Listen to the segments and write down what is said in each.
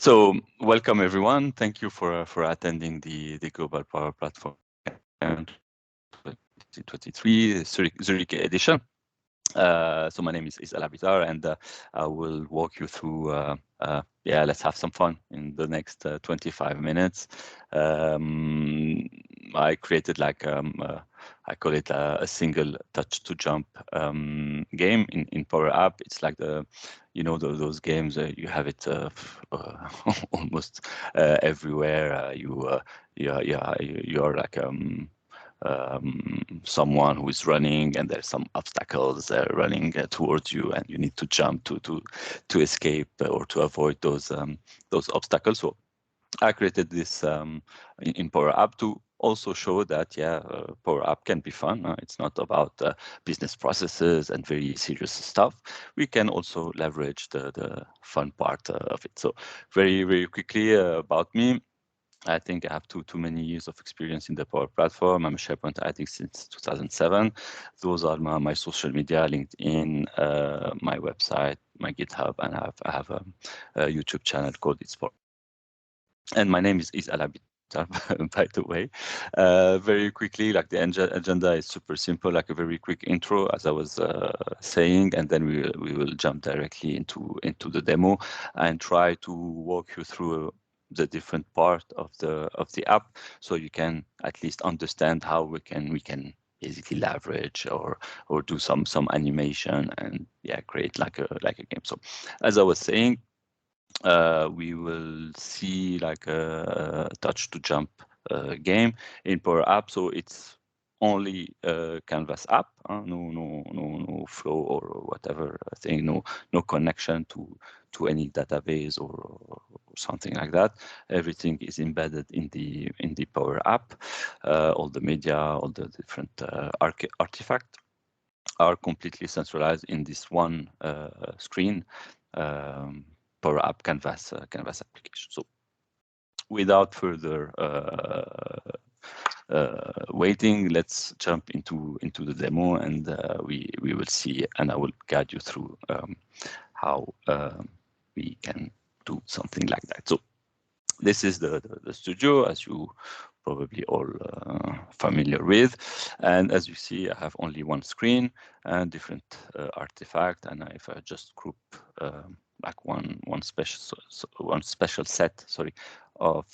So welcome everyone. Thank you for attending the Global Power Platform 2023 Zurich edition. So my name is Alaa Bitar, and I will walk you through. Yeah, let's have some fun in the next 25 minutes. I created like I call it a single touch to jump game in PowerApp. It's like those games you have it almost everywhere. You are like someone who is running, and there's some obstacles running towards you, and you need to jump to escape or to avoid those obstacles. So I created this in PowerApp to also show that PowerApp can be fun. It's not about business processes and very serious stuff. We can also leverage the fun part of it. So very quickly about me. I think I have too many years of experience in the Power Platform. I'm a SharePoint addict since 2007. Those are my social media, LinkedIn, my website, my GitHub, and I have a YouTube channel called It's Power. And my name is Alaa Bitar, by the way. Very quickly, like the agenda is super simple, like a very quick intro, as I was saying, and then we will jump directly into the demo and try to walk you through the different part of the app, so you can at least understand how we can basically leverage or do some animation and create like a game. So as I was saying, we will see like a touch to jump game in PowerApp. So it's only a Canvas app, no flow or whatever thing, no connection to any database or something like that. Everything is embedded in the PowerApp. All the media, all the different artifacts are completely centralized in this one screen. PowerApp Canvas application. So without further waiting, let's jump into the demo, and we will see, and I will guide you through how we can do something like that. So this is the studio, as you probably all familiar with, and as you see, I have only one screen and different artifact, and if I just group like one special set, sorry, of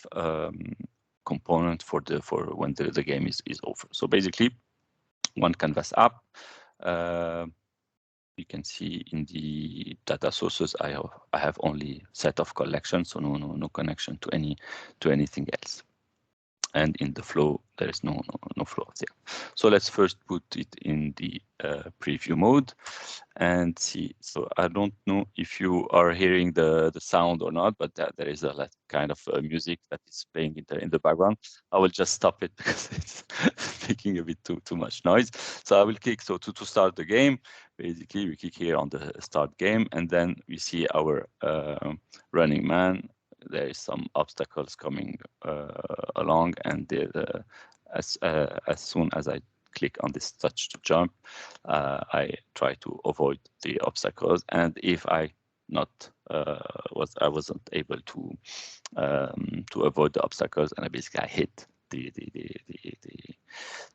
component for when the game is over. So basically, one Canvas app. You can see in the data sources, I have only set of collections, so no connection to anything else. And in the flow, there is no flow there. So let's first put it in the preview mode and see. So I don't know if you are hearing the sound or not, but there is a kind of music that is playing in the background. I will just stop it because it's making a bit too much noise. So I will click. So to start the game, basically we click here on the start game, and then we see our running man. There is some obstacles coming along, and as soon as I click on this touch to jump, I try to avoid the obstacles. And if I wasn't able to avoid the obstacles, and I basically hit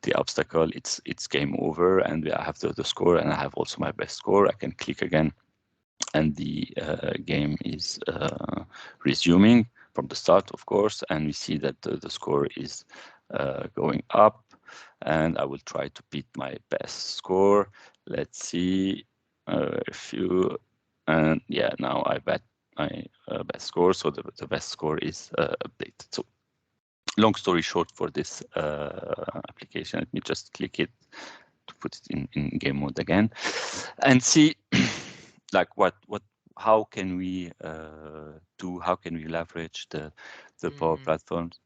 the obstacle, it's game over, and I have the score, and I have also my best score. I can click again, and the game is resuming from the start, of course, and we see that the score is going up, and I will try to beat my best score. Let's see if you, and yeah, now I bet my best score, so the best score is updated. So long story short, for this application, let me just click it to put it in game mode again and see like how can we how can we leverage the Power Platforms?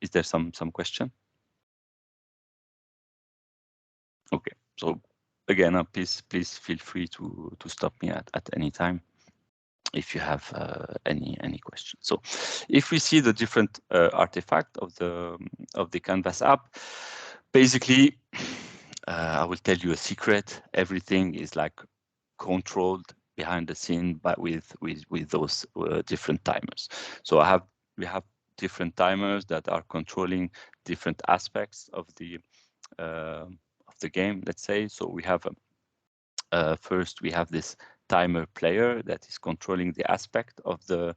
Is there some question? Okay, so again, please feel free to stop me at any time if you have any questions. So if we see the different artifact of the Canvas app, basically I will tell you a secret. Everything is like controlled behind the scene, but with those different timers. So we have different timers that are controlling different aspects of the game, let's say. So we have first we have this timer player that is controlling the aspect of the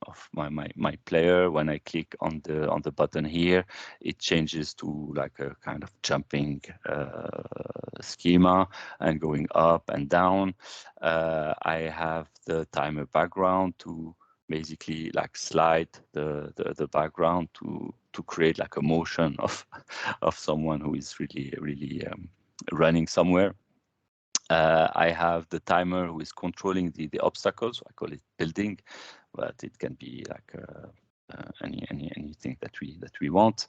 of my player. When I click on the button here, it changes to like a kind of jumping schema and going up and down. I have the timer background to basically like slide the background to create like a motion of someone who is really running somewhere. I have the timer who is controlling the obstacles. I call it building, but it can be like anything that we want.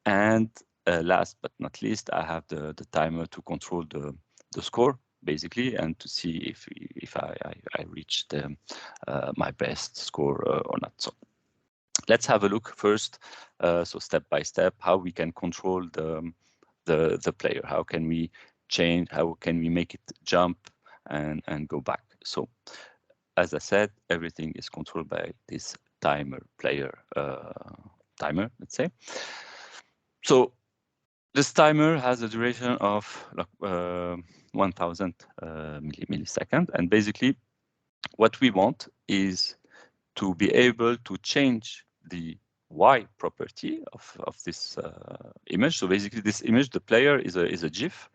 And last but not least, I have the timer to control the score, basically, and to see if I reached my best score or not. So let's have a look first. So step by step, how we can control the player. How can we change? How can we make it jump and go back? So as I said, everything is controlled by this timer player timer, let's say. So this timer has a duration of like 1000 milliseconds, and basically what we want is to be able to change the Y property of this image. So basically this image, the player is a GIF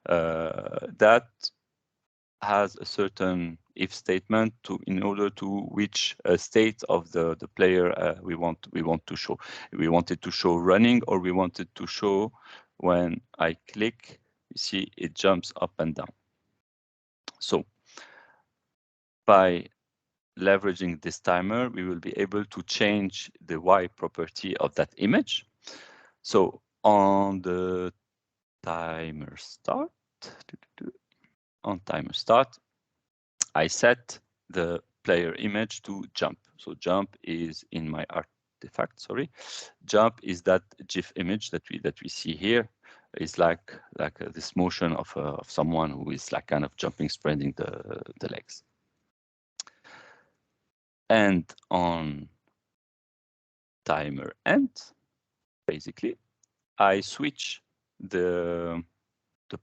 that has a certain if statement in order to which state of the player we want to show. We want it to show running, or we want it to show when I click, you see it jumps up and down. So by leveraging this timer, we will be able to change the Y property of that image. So on the timer start, I set the player image to jump. So jump is in my artifact, sorry. Jump is that GIF image that we see here. Is like this motion of someone who is like kind of jumping, spreading the legs. And on timer end, basically, I switch the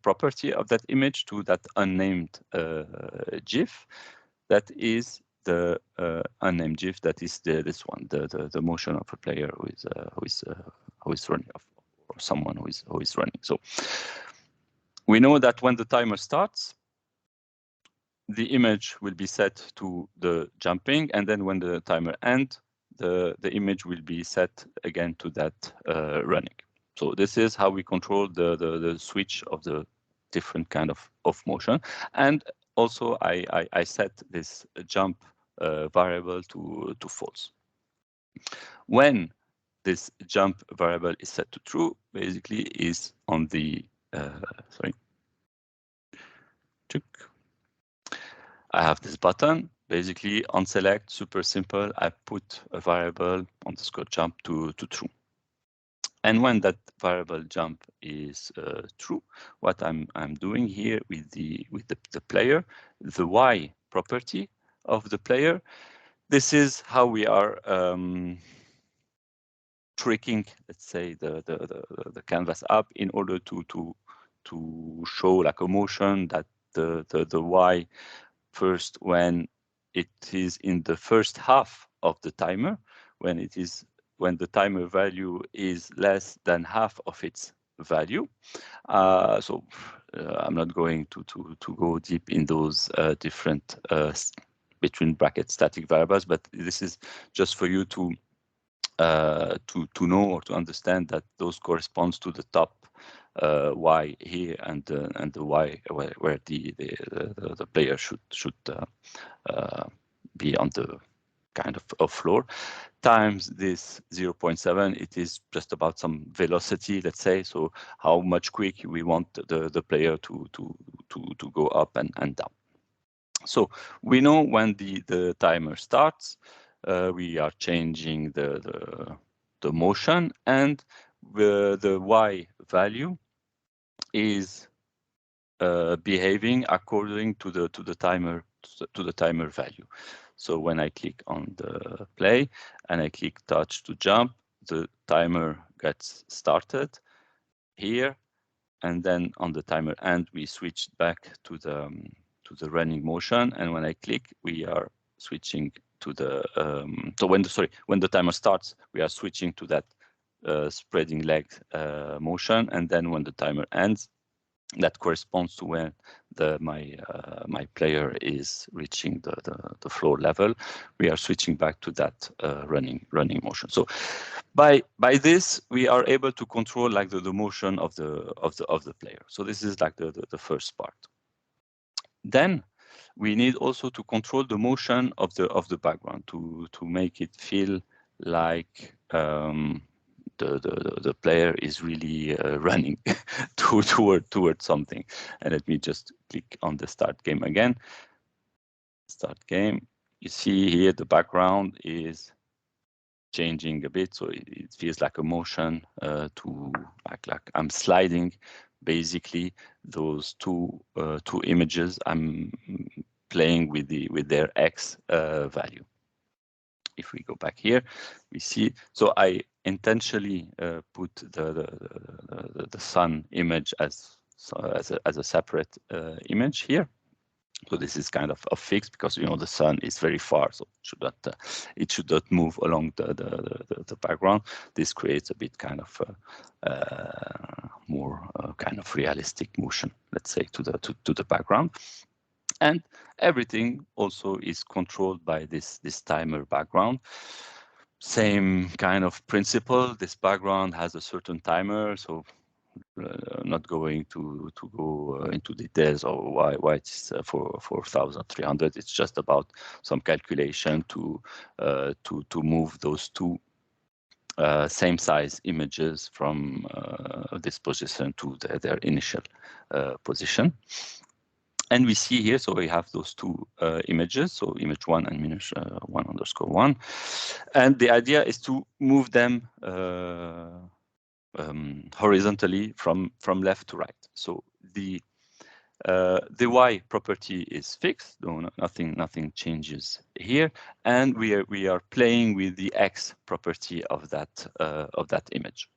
property of that image to that unnamed GIF. That is the unnamed GIF. That is this one, the motion of a player who is running, or someone who is running. So we know that when the timer starts, the image will be set to the jumping, and then when the timer ends, the image will be set again to that running. So this is how we control the switch of the different kind of motion. And also I set this jump variable to false. When this jump variable is set to true, basically is on the I have this button, basically on select, super simple. I put a variable _jump to true. And when that variable jump is true, what I'm doing here with the player, the Y property of the player, this is how we are tricking, let's say, the Canvas app in order to show like a motion that the Y first when it is in the first half of the timer, when the timer value is less than half of its value. So I'm not going to go deep in those different between bracket static variables, but this is just for you to know or to understand that those corresponds to the top Y here and the Y where the player should be on the kind of floor, times this 0.7. It is just about some velocity, let's say. So how much quick we want the player to go up and down. So we know when the timer starts, we are changing the motion, and the Y value is behaving according to the timer value. So when I click on the play and I click touch to jump, the timer gets started here, and then on the timer end we switch back to the running motion, and when I click we are switching to the so when the timer starts we are switching to that spreading leg motion, and then when the timer ends, that corresponds to when my player is reaching the floor level. We are switching back to that running motion. So by this we are able to control like the motion of the player. So this is like the first part. Then we need also to control the motion of the background to make it feel like the player is really running toward something. And let me just click on the start game again. Start game. You see here the background is changing a bit, so it feels like a motion to like I'm sliding basically those two images. I'm playing with their X value. If we go back here, we see, so I intentionally put the sun image as a separate image here. So this is kind of a fix because the sun is very far, so it should not move along the background. This creates a bit kind of more kind of realistic motion, let's say, to the background. And everything also is controlled by this timer background. Same kind of principle. This background has a certain timer, so not going to go into details or why it's for 4,300. It's just about some calculation to move those two same size images from this position to their initial position. And we see here, so we have those two images, so image 1 and image 1_1. And the idea is to move them horizontally from left to right. So the Y property is fixed, no, nothing changes here, and we are playing with the X property of that image.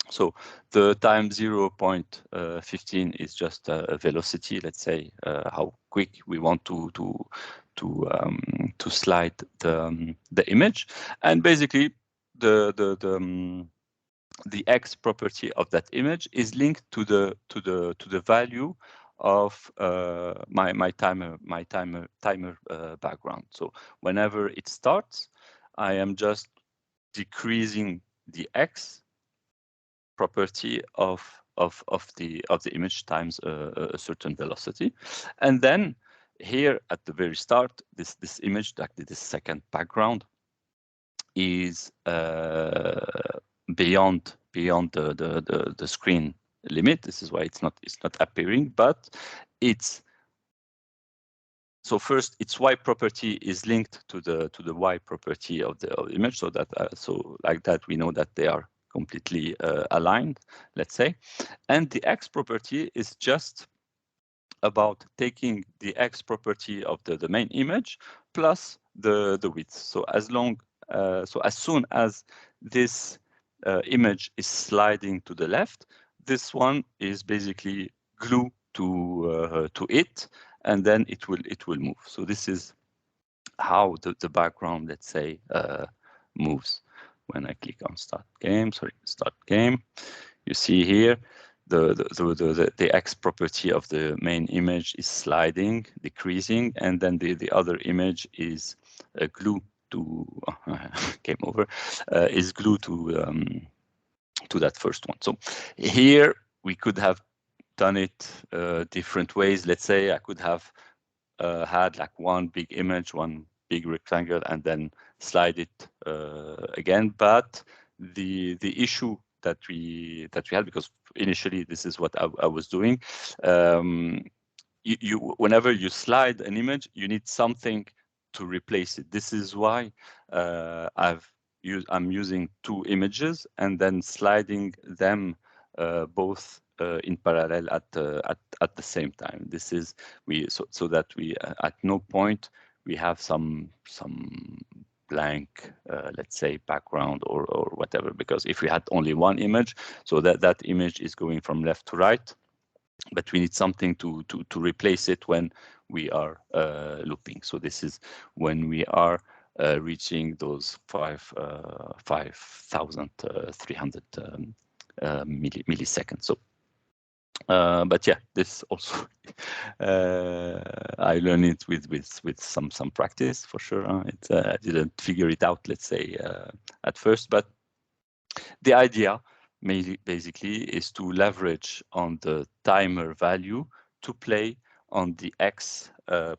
So the time 0.15 is just a velocity, let's say, how quick we want to slide the image, and basically the X property of that image is linked to the value of my timer background. So whenever it starts, I am just decreasing the X property of the image times a certain velocity, and then here at the very start, this image, like this second background, is beyond the screen limit. This is why it's not appearing, but it's so first its Y property is linked to the Y property of the image, so that so like that we know that they are completely aligned, let's say. And the X property is just about taking the X property of the main image plus the width. So as soon as this image is sliding to the left, this one is basically glued to it, and then it will move. So this is how the background, let's say, moves. When I click on start game, you see here the X property of the main image is sliding, decreasing, and then the other image is glued to game over, is glued to that first one. So here we could have done it different ways. Let's say I could have had like one big image, one big rectangle, and then slide it again. But the issue that we had, because initially this is what I was doing, whenever you slide an image, you need something to replace it. This is why I'm using two images and then sliding them both in parallel at the same time. This is so that we at no point we have some blank, let's say, background or whatever, because if we had only one image, so that image is going from left to right, but we need something to replace it when we are looping. So this is when we are reaching those 5,300 milliseconds. So, but yeah, this also I learned it with some practice for sure. I didn't figure it out, let's say, at first, but the idea basically is to leverage on the timer value to play on the X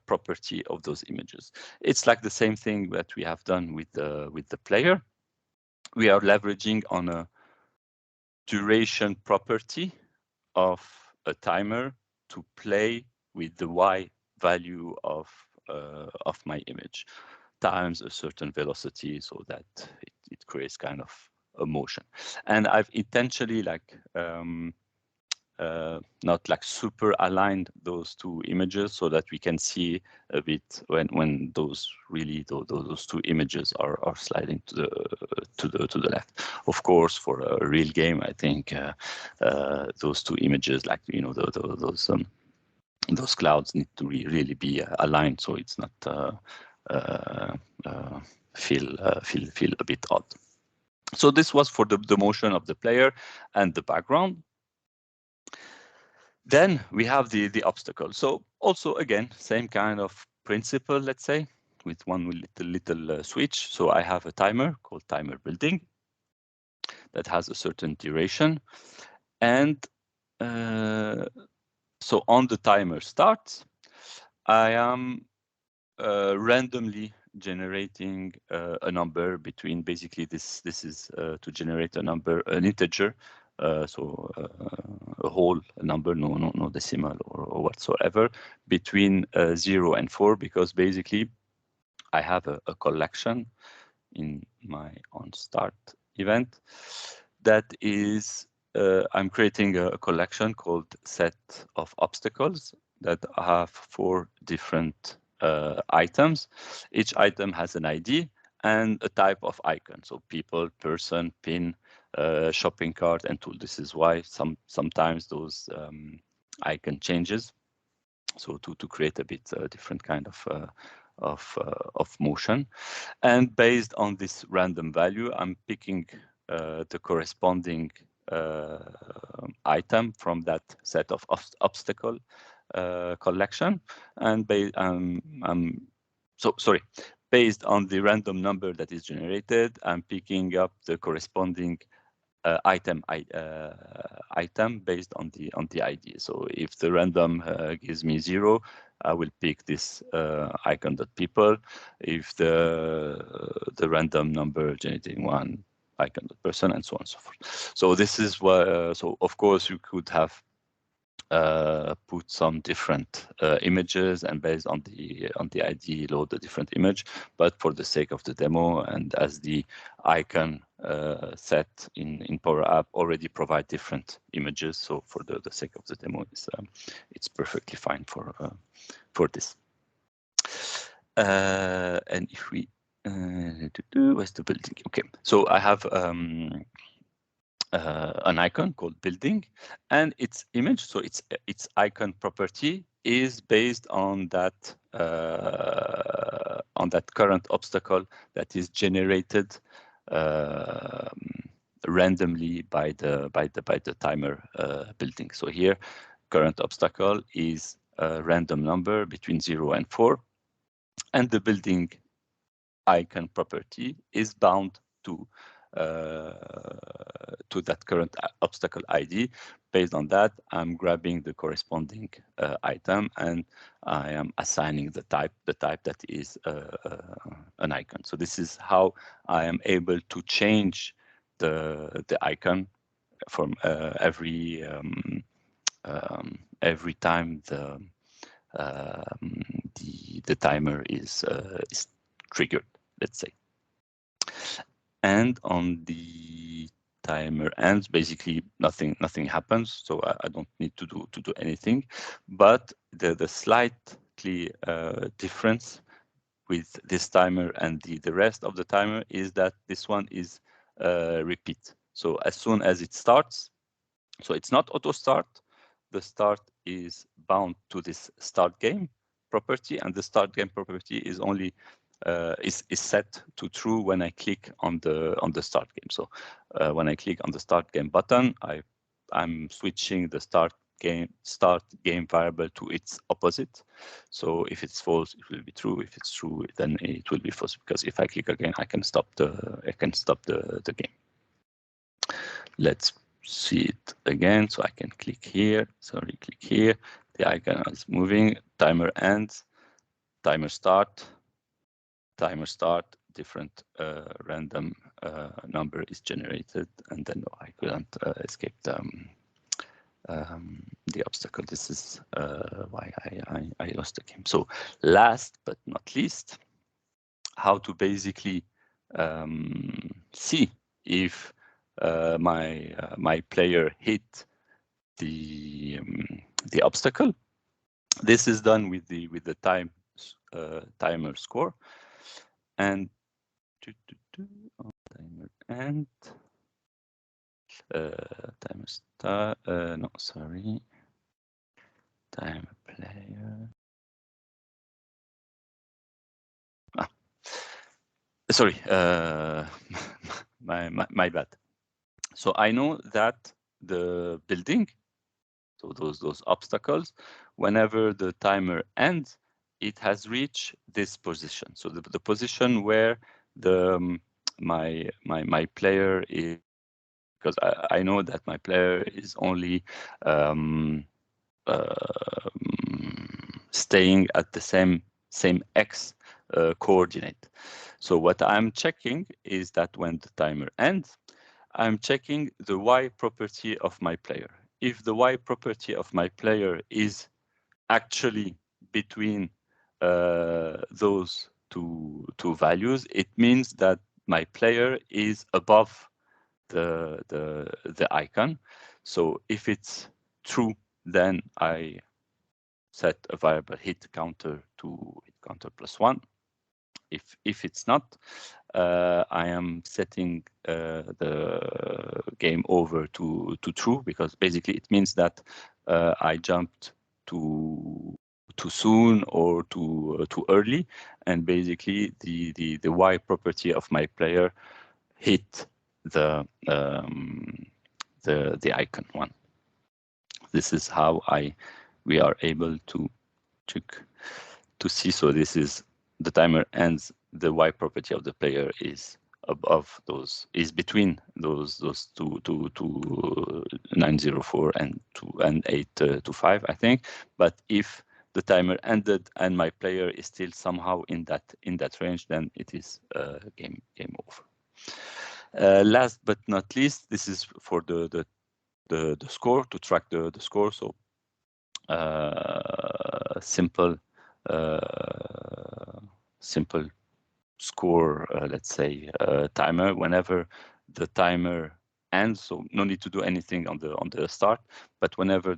property of those images. It's like the same thing that we have done with the player. We are leveraging on a duration property of a timer to play with the Y value of my image times a certain velocity, so that it creates kind of a motion. And I've intentionally not like super aligned those two images so that we can see a bit when those two images are sliding to the left. Of course, for a real game, I think those two images, like those clouds, need to really be aligned, so it's not feel a bit odd. So this was for the motion of the player and the background. Then we have the obstacle. So also, again, same kind of principle, let's say, with one little switch. So I have a timer called timer building that has a certain duration. And so on the timer starts, I am randomly generating a number between, basically this is to generate a number, an integer, so a whole number, no decimal or whatsoever, between 0 and 4, because basically I have a collection in my onStart event that is I'm creating a collection called set of obstacles that have 4 different items. Each item has an ID and a type of icon. So people, person, pin, shopping cart, and tool. This is why sometimes those icon changes. So to create a bit different kind of motion. And based on this random value, I'm picking the corresponding item from that set of obstacle collection, and based on the random number that is generated, I'm picking up the corresponding item based on the ID. So if the random gives me 0, I will pick this icon.people. If the random number generating 1, icon.person, and so on and so forth. So this is what. So of course you could have put some different images, and based on the ID load a different image, but for the sake of the demo, and as the icon set in PowerApp already provide different images, so for the sake of the demo, it's perfectly fine for this. And if we where's the building? Okay, so I have an icon called building, and its image, so its icon property is based on that current obstacle that is generated randomly by the timer building. So here, current obstacle is a random number between 0 and 4, and the building icon property is bound to that current obstacle ID. Based on that, I'm grabbing the corresponding item, and I am assigning the type that is an icon. So this is how I am able to change the icon from every time the timer is triggered, let's say. And on the timer ends, basically nothing happens. So I don't need to do anything. But the slightly difference with this timer and the rest of the timer is that this one is repeat. So as soon as it starts, so it's not auto start. The start is bound to this start game property, and the start game property is only is set to true when I click on the start game. So when I click on the start game button, I'm switching the start game variable to its opposite. So if it's false, it will be true. If it's true, then it will be false, because if I click again, I can stop the game. Let's see it again. So I can click here. Sorry, click here. The icon is moving. Timer ends. Timer start. Timer start. Different random number is generated, and then I couldn't escape the obstacle. This is why I lost the game. So last but not least, how to basically see if my player hit the obstacle. This is done with the timer score, and timer end. Timer start. No, sorry. Timer player. Sorry. My bad. So I know that the building, so those obstacles, whenever the timer ends, it has reached this position. So the position where my player is, because I know that my player is only staying at the same x coordinate. So what I'm checking is that when the timer ends, I'm checking the y property of my player. If the y property of my player is actually between those two values, it means that my player is above the icon. So if it's true, then I set a variable hit counter to hit counter +1. If it's not, I am setting the game over to true, because basically it means that I jumped too soon or too early, and basically the y property of my player hit the icon one. This is how we are able to check to see. So this is the timer ends. The y property of the player is above those, is between those two 904 and 825, I think. But if the timer ended and my player is still somehow in that range, then it is game over. Last but not least, this is for the score, to track the score. So simple score, let's say timer. Whenever the timer ends, so no need to do anything on the start, but whenever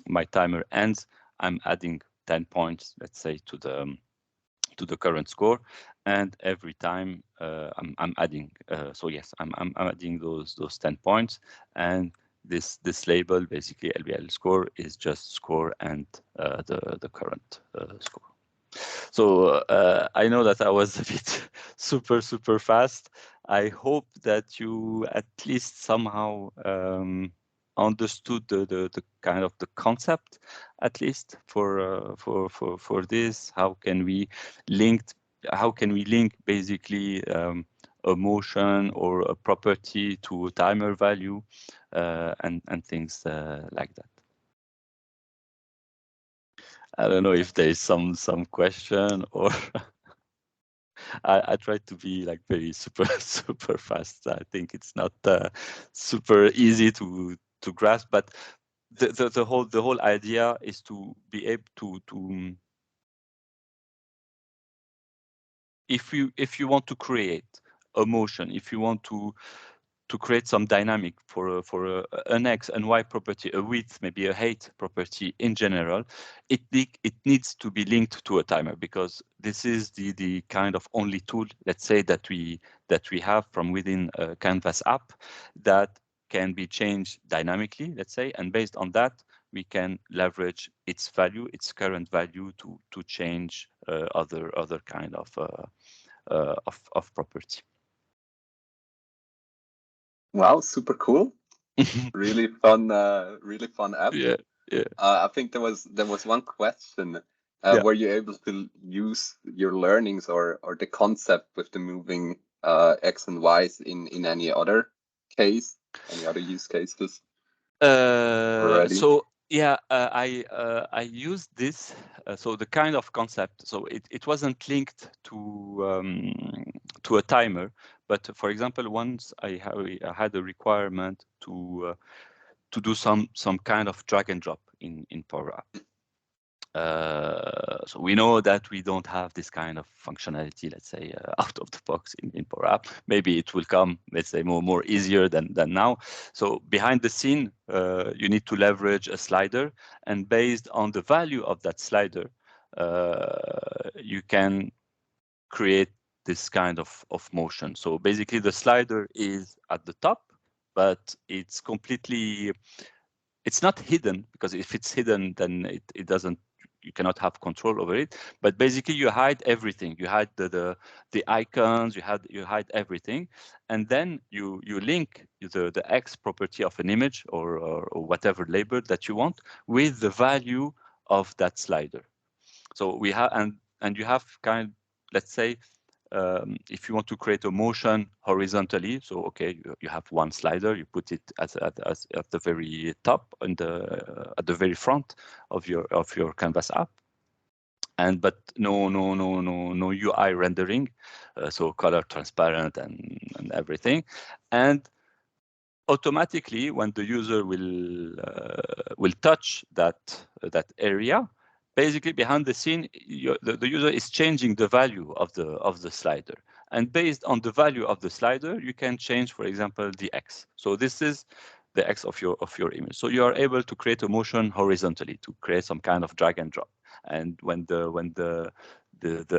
my timer ends, I'm adding 10 points, let's say, to the current score, and every time I'm adding. So yes, I'm adding those 10 points, and this label, basically LBL score, is just score and the current score. So I know that I was a bit super fast. I hope that you at least somehow understood the kind of the concept, at least for this. How can we link basically a motion or a property to a timer value, and things like that. I don't know if there is some question, or I tried to be like very super fast. I think it's not super easy to grasp, but the whole idea is to be able to if you want to create a motion, if you want to to create some dynamic for an X and Y property, a width, maybe a height property in general, it needs to be linked to a timer, because this is the kind of only tool, let's say, that we have from within a Canvas app that can be changed dynamically, let's say, and based on that, we can leverage its value, its current value, to change other kind of property. Wow, super cool! Really fun app. Yeah. I think there was one question. Were you able to use your learnings or the concept with the moving X and Y's in any other case, any other use cases? So yeah, I used this. So the kind of concept. So it wasn't linked to a timer, but for example, once I had a requirement to do some kind of drag and drop in PowerApp. So we know that we don't have this kind of functionality, let's say, out of the box in PowerApp. Maybe it will come, let's say, more easier than now. So behind the scene, you need to leverage a slider, and based on the value of that slider, you can create this kind of motion. So basically, the slider is at the top, but it's not hidden, because if it's hidden, then it doesn't, you cannot have control over it. But basically, you hide everything. You hide the icons. You hide everything, and then you link the X property of an image or whatever label that you want with the value of that slider. So we have and you have let's say, if you want to create a motion horizontally, so okay, you have one slider, you put it at the very top and at the very front of your Canvas app, but no UI rendering, so color transparent and everything, and automatically when the user will touch that area, basically behind the scene, the user is changing the value of the slider, and based on the value of the slider, you can change, for example, the X. So this is the X of your image. So you are able to create a motion horizontally, to create some kind of drag and drop. And when the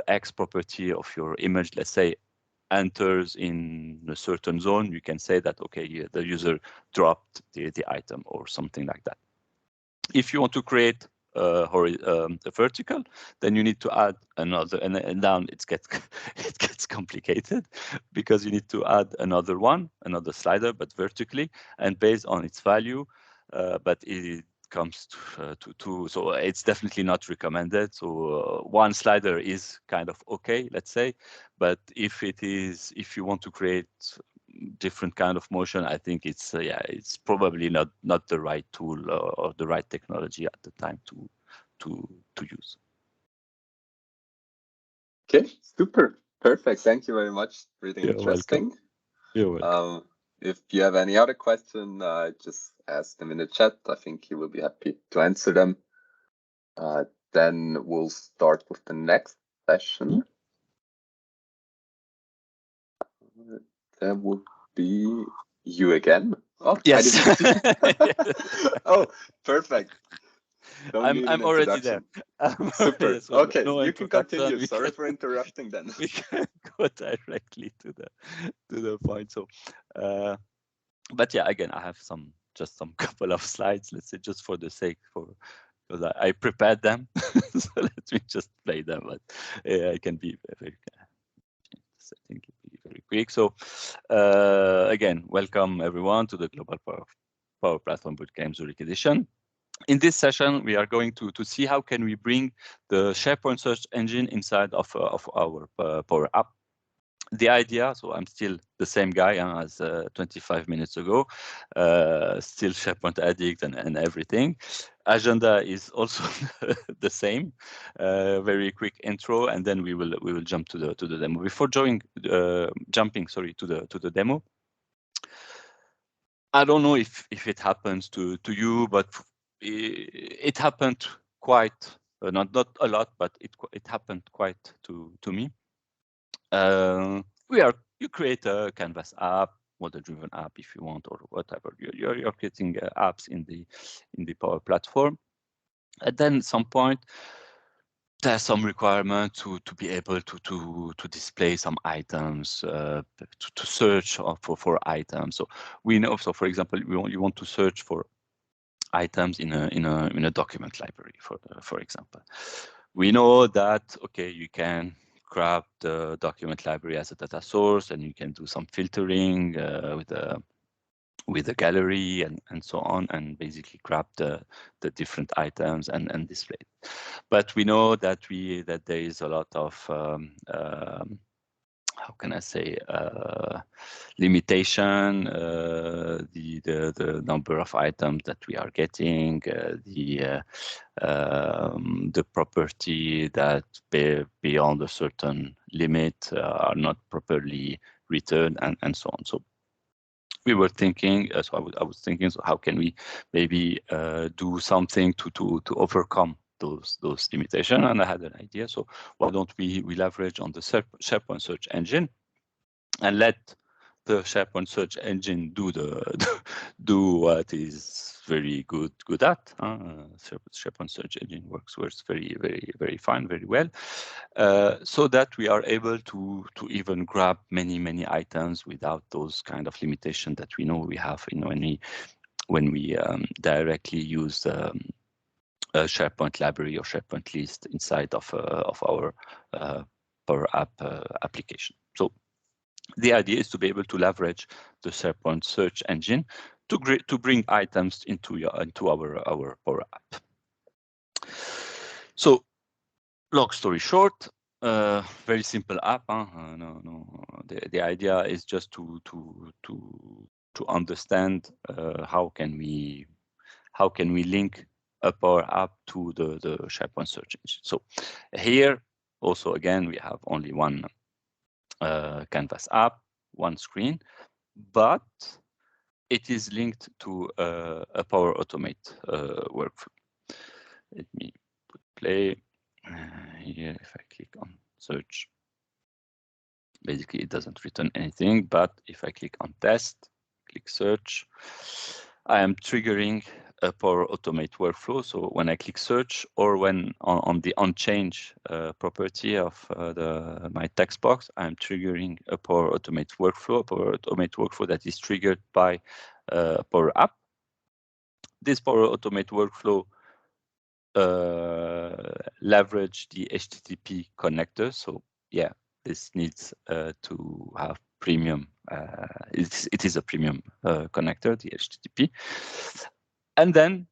X property of your image, let's say, enters in a certain zone, you can say that, okay, the user dropped the item or something like that. If you want to create a vertical, then you need to add another, and down it gets complicated, because you need to add another slider, but vertically, and based on its value, but it comes to so it's definitely not recommended. So one slider is kind of okay, let's say, but if you want to create different kind of motion, I think it's probably not the right tool or the right technology at the time to use. Okay, super, perfect. Thank you very much. Really interesting. Welcome. You're welcome. If you have any other question, just ask them in the chat. I think he will be happy to answer them. Then we'll start with the next session. That would be you again. Oh, yes. I didn't see. Oh, perfect. I'm already there. Super. So okay, you can continue. Sorry for interrupting then. We can go directly to the point. So, but yeah, again, I have just some couple of slides, let's say, just for the sake, because I prepared them. So let me just play them, but I can be very, I think it'll be very quick. So again, welcome everyone to the Global Power Platform Bootcamp Zurich edition. In this session, we are going to see how can we bring the SharePoint search engine inside of our PowerApp. The idea, so I'm still the same guy as 25 minutes ago, still SharePoint addict and everything. Agenda is also the same. Very quick intro, and then we will jump to the demo. Before jumping to the demo, I don't know if it happens to you, but it happened quite not a lot, but it happened quite to me. You create a Canvas app model-driven app if you want, or whatever. You're creating apps in the Power Platform. And then at some point, there's some requirement to be able to display some items, to search for items. So we know. So for example, you want to search for items in a document library, for example. We know that okay, you can grab the document library as a data source, and you can do some filtering with the gallery and so on, and basically grab the different items and display it. But we know that there is a lot of how can I say, limitation, the number of items that we are getting, the property that beyond a certain limit are not properly returned, and so on. So we were thinking, so I was thinking, so how can we maybe do something to overcome those limitations? And I had an idea. So why don't we leverage on the SharePoint search engine and let the SharePoint search engine do what is very good at. SharePoint search engine works very fine, very well, so that we are able to even grab many items without those kind of limitations that we know we have when we directly use a SharePoint library or SharePoint list inside of our PowerApp application. So the idea is to be able to leverage the SharePoint search engine to bring items into our PowerApp. So, long story short, very simple app. The idea is just to understand how can we link a PowerApp to the SharePoint search engine. So here also again we have only one Canvas app, one screen, but it is linked to a Power Automate workflow. Let me put play here. If I click on search, basically it doesn't return anything, but if I click on test, click search, I am triggering a Power Automate workflow. So when I click search, or when on the onChange property of my text box, I'm triggering a Power Automate workflow, that is triggered by PowerApp. This Power Automate workflow leverage the HTTP connector. So yeah, this needs to have premium. It is a premium connector, the HTTP. And then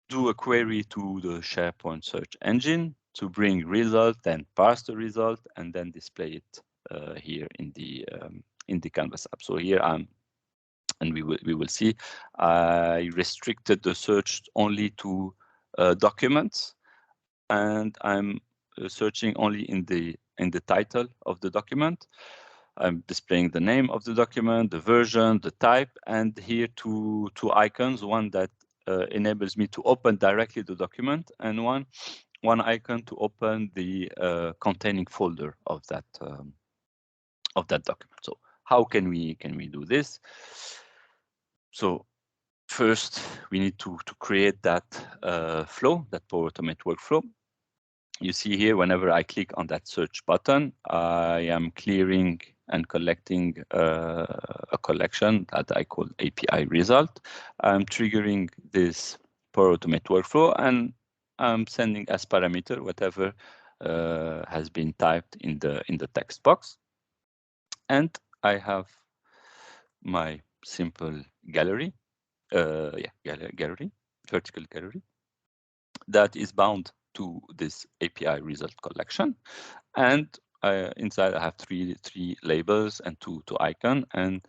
do a query to the SharePoint search engine to bring result, then parse the result, and then display it here in the Canvas app. So here and we will see, I restricted the search only to documents, and I'm searching only in the title of the document. I'm displaying the name of the document, the version, the type, and here two icons, one that enables me to open directly the document, and one icon to open the containing folder of that document. So how can we do this? So first we need to create that flow, that Power Automate workflow. You see here, whenever I click on that search button, I am clearing and collecting a collection that I call API result. I'm triggering this Power Automate workflow, and I'm sending as parameter whatever has been typed in the text box. And I have my simple gallery, gallery, vertical gallery, that is bound to this API result collection. And inside I have three labels and two icon, and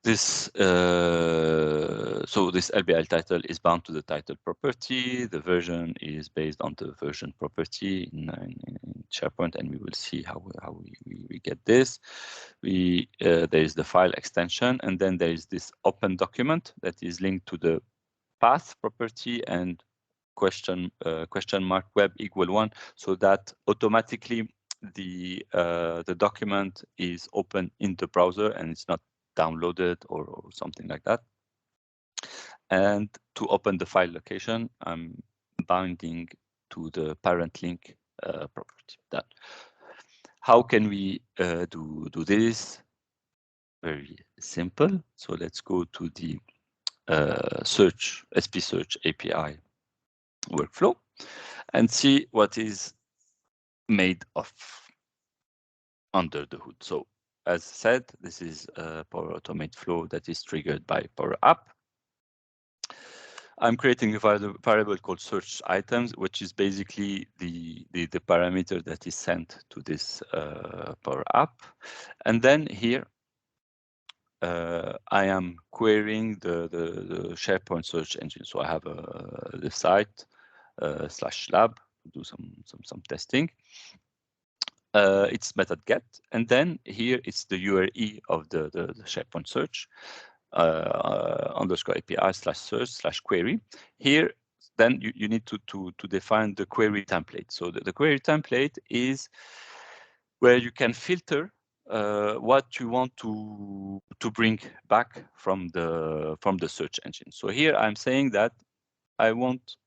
this so this LBL title is bound to the title property. The version is based on the version property in SharePoint, and we will see how we get this. There is the file extension, and then there is this open document that is linked to the path property and question mark web equal 1, so that automatically the document is open in the browser and it's not downloaded or something like that. And to open the file location, I'm binding to the parent link property. That how can we do this? Very simple. So let's go to the SP search API workflow and see what is made of under the hood. So as said, this is a Power Automate flow that is triggered by PowerApp. I'm creating a variable called search items, which is basically the parameter that is sent to this PowerApp. And then here, I am querying the SharePoint search engine. So I have the site /lab to do some testing. It's method get, and then here it's the URI of the SharePoint search underscore API /search /query. Here, then you need to define the query template. So the query template is where you can filter what you want to bring back from the search engine. So here I'm saying that I want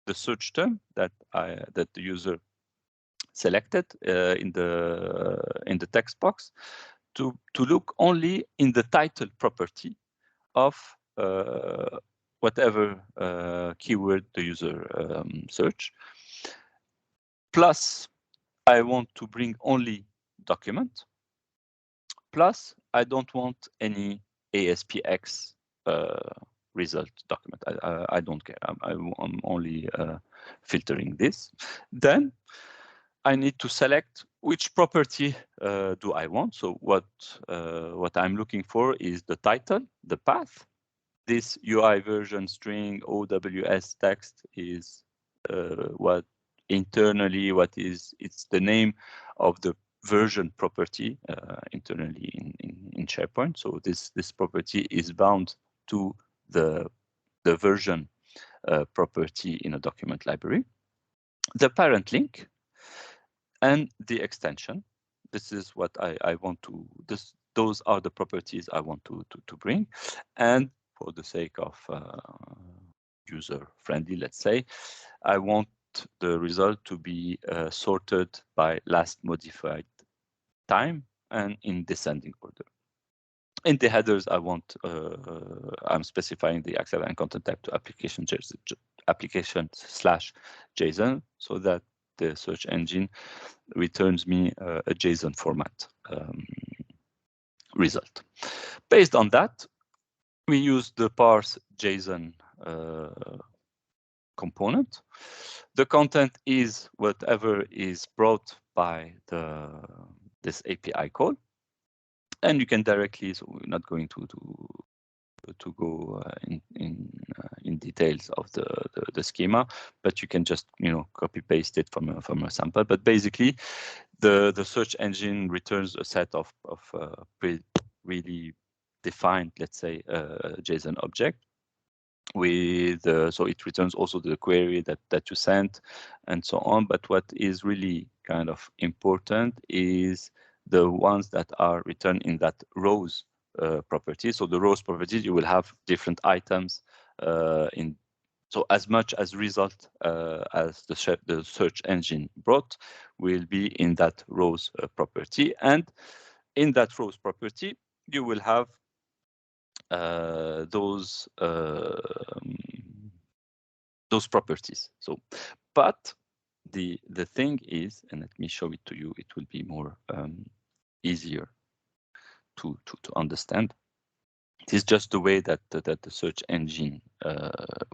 the search term that the user selected in the text box to look only in the title property of whatever keyword the user search. Plus, I want to bring only document. Plus, I don't want any ASPX result document. I don't care. I'm only filtering this. Then I need to select which property do I want. So what I'm looking for is the title, the path. This UI version string OWS text is what internally it's the name of the version property internally in SharePoint. So this property is bound to the version property in a document library. The parent link and the extension. This is what I want to. Those are the properties I want to bring, and for the sake of user friendly, let's say, I want the result to be sorted by last modified time and in descending order. In the headers, I'm specifying the access and content type to application/JSON so that the search engine returns me a JSON format result. Based on that, we use the parse JSON component. The content is whatever is brought by this API call, and you can directly. So we're not going to go in details of the schema, but you can just copy paste it from a sample. But basically, the search engine returns a set of really defined, let's say, JSON object with so it returns also the query that you sent and so on. But what is really kind of important is the ones that are returned in that rows property. So the rows properties, you will have different items in. So as much as result as the search engine brought will be in that rows property, and in that rows property you will have those properties. So, but the thing is, and let me show it to you, it will be more easier to understand. It is just the way that the search engine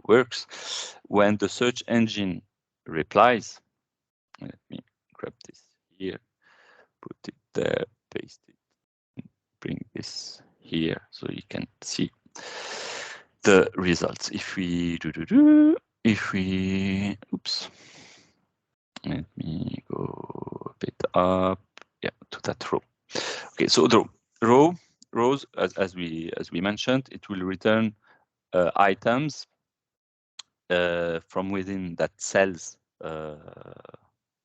works. When the search engine replies, let me grab this here, put it there, paste it, bring this here so you can see the results. If we oops, let me go a bit up, yeah, to that row. Okay, so the rows, as we mentioned, it will return items from within that cells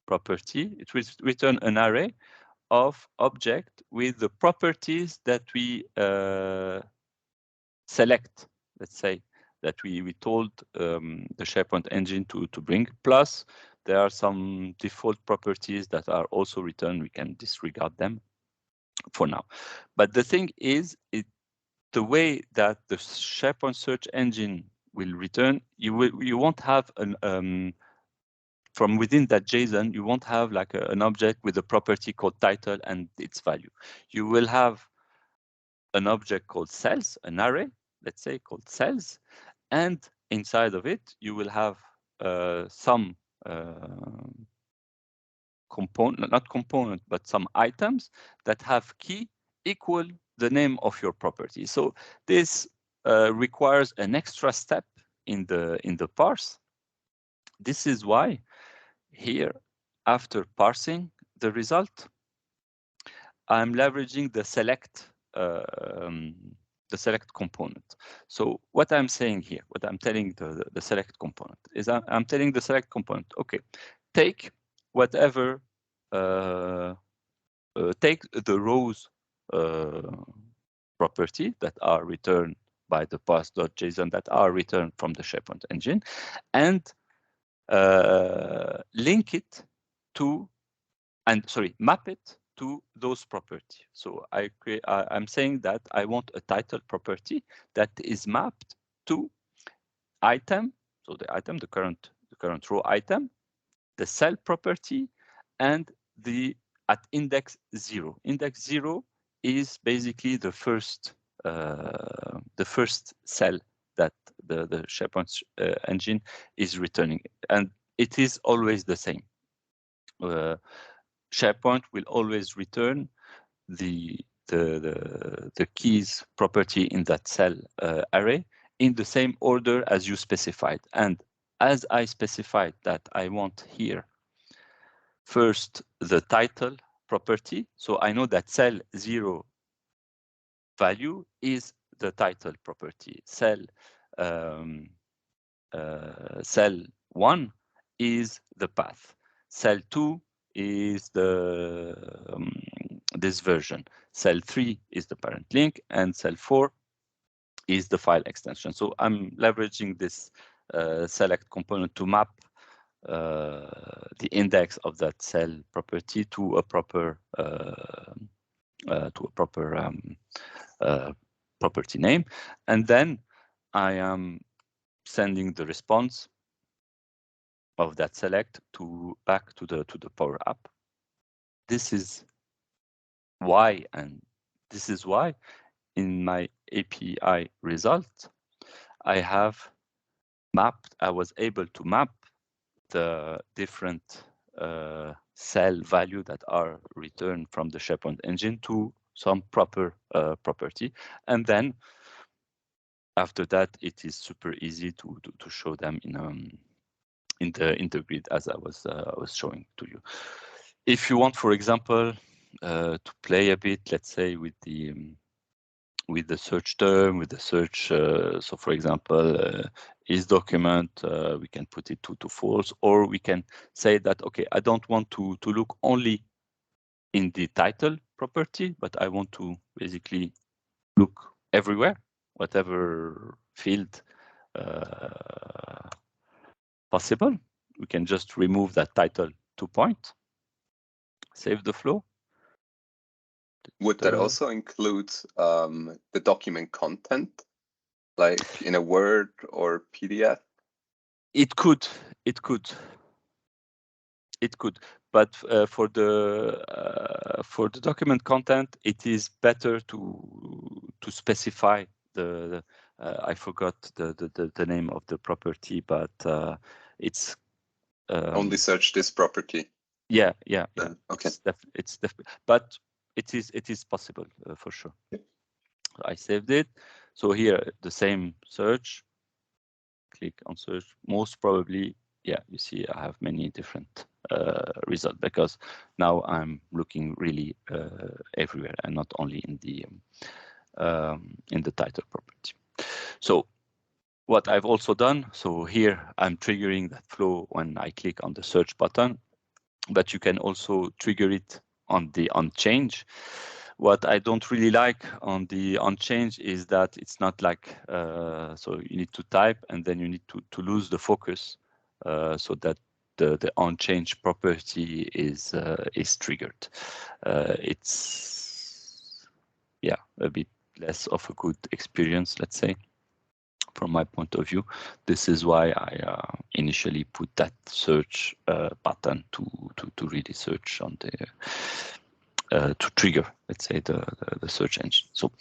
property. It will return an array of object with the properties that we select, let's say, that we told the SharePoint engine to bring. Plus, there are some default properties that are also returned. We can disregard them for now. But the thing is, the way that the SharePoint search engine will return, you won't have an from within that JSON, you won't have like an object with a property called title and its value. You will have an object called cells, an array, let's say, called cells, and inside of it, you will have some component, not component, but some items that have key equal the name of your property. So this requires an extra step in the parse. This is why here, after parsing the result, I'm leveraging the select component. So what I'm saying here, what I'm telling the select component is I'm telling the select component, okay, take whatever, take the rows property that are returned by the parse.json that are returned from the SharePoint engine, and link it to, map it to those properties. So I'm saying that I want a title property that is mapped to item. So the item, the current row item, the cell property, and the at index 0. Index 0 is basically the first cell that the SharePoint engine is returning, and it is always the same. SharePoint will always return the keys property in that cell array in the same order as you specified. And as I specified that I want here first the title property, so I know that cell 0 value is the title property. Cell 1 is the path. Cell 2 is this version. Cell 3 is the parent link, and cell 4 is the file extension. So I'm leveraging this select component to map the index of that cell property to a proper property name, and then I am sending the response of that select back to the PowerApp. This is why, in my API result, I was able to map the different cell value that are returned from the SharePoint engine to some proper property, and then after that it is super easy to show them in the grid as I was showing to you. If you want, for example, to play a bit, let's say with the search term, with the search, so for example, is document, we can put it to false, or we can say that, okay, I don't want to look only in the title property, but I want to basically look everywhere, whatever field possible. We can just remove that title to point, save the flow. Would that also include the document content, like in a Word or PDF? It could, but for the document content, it is better to specify the. I forgot the name of the property, but it's only search this property. Yeah. Okay. It's but it is possible for sure. Yeah. I saved it. So here the same search. Click on search. Most probably, yeah. You see, I have many different results because now I'm looking really everywhere and not only in the title property. So what I've also done, so here I'm triggering that flow when I click on the search button, but you can also trigger it on change. What I don't really like on the on-change is that it's not like, so you need to type and then you need to lose the focus so that the on-change property is triggered. It's, yeah, a bit less of a good experience, let's say, from my point of view. This is why I initially put that search button to really search on the to trigger, let's say, the search engine. So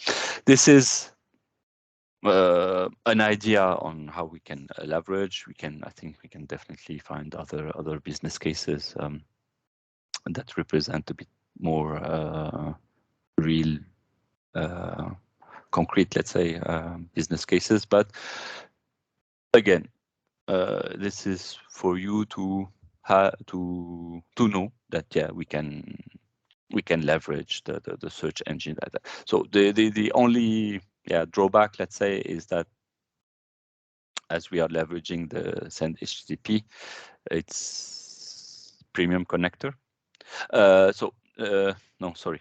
this is an idea on how we can leverage. I think we can definitely find other business cases that represent a bit more real, concrete, let's say, business cases. But again, this is for you to know that, yeah, we can leverage the search engine like that. So the only drawback, let's say, is that as we are leveraging the send HTTP, it's premium connector. No, sorry.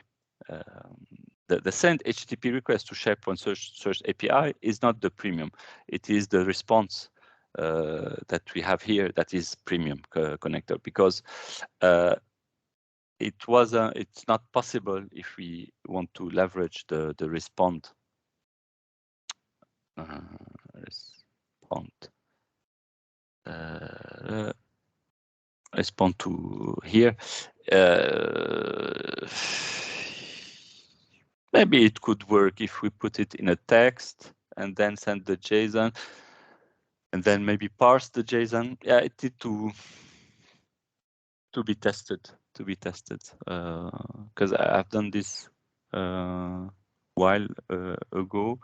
The send HTTP request to SharePoint search API is not the premium. It is the response that we have here that is premium connector, because it's not possible if we want to leverage the respond respond to here. Maybe it could work if we put it in a text and then send the JSON and then maybe parse the JSON. Yeah, it need to be tested, because I've done this while ago,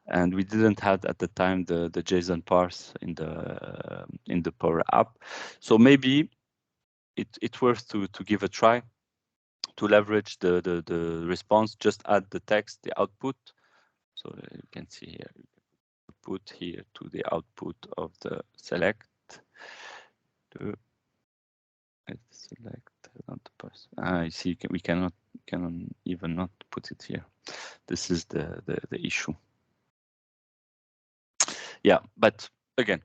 and we didn't have at the time the JSON parse in the PowerApp. So maybe it's worth to give a try to leverage the response. Just add the text, the output. So you can see here, put here to the output of the select. Select not the person. I see we cannot even not put it here. This is the issue. Yeah, but again,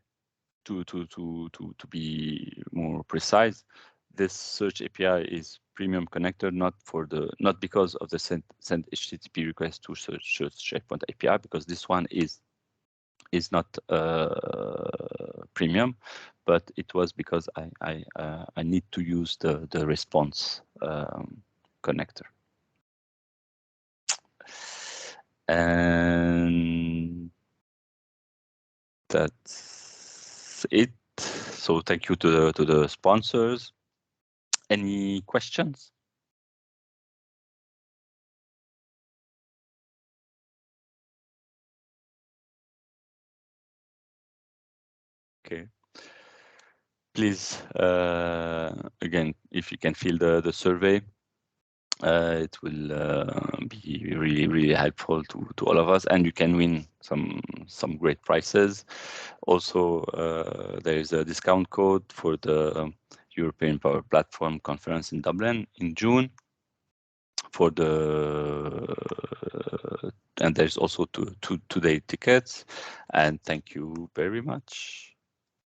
to be more precise, this search API is premium connector, not because of the send HTTP request to search SharePoint API, because this one is not premium, but it was because I need to use the response connector. And that's it. So thank you to the sponsors. Any questions? Okay. Please, again, if you can fill the survey, it will be really helpful to all of us, and you can win some great prizes. Also, there is a discount code for the European Power Platform Conference in Dublin in June. And there's also two-day tickets. And thank you very much.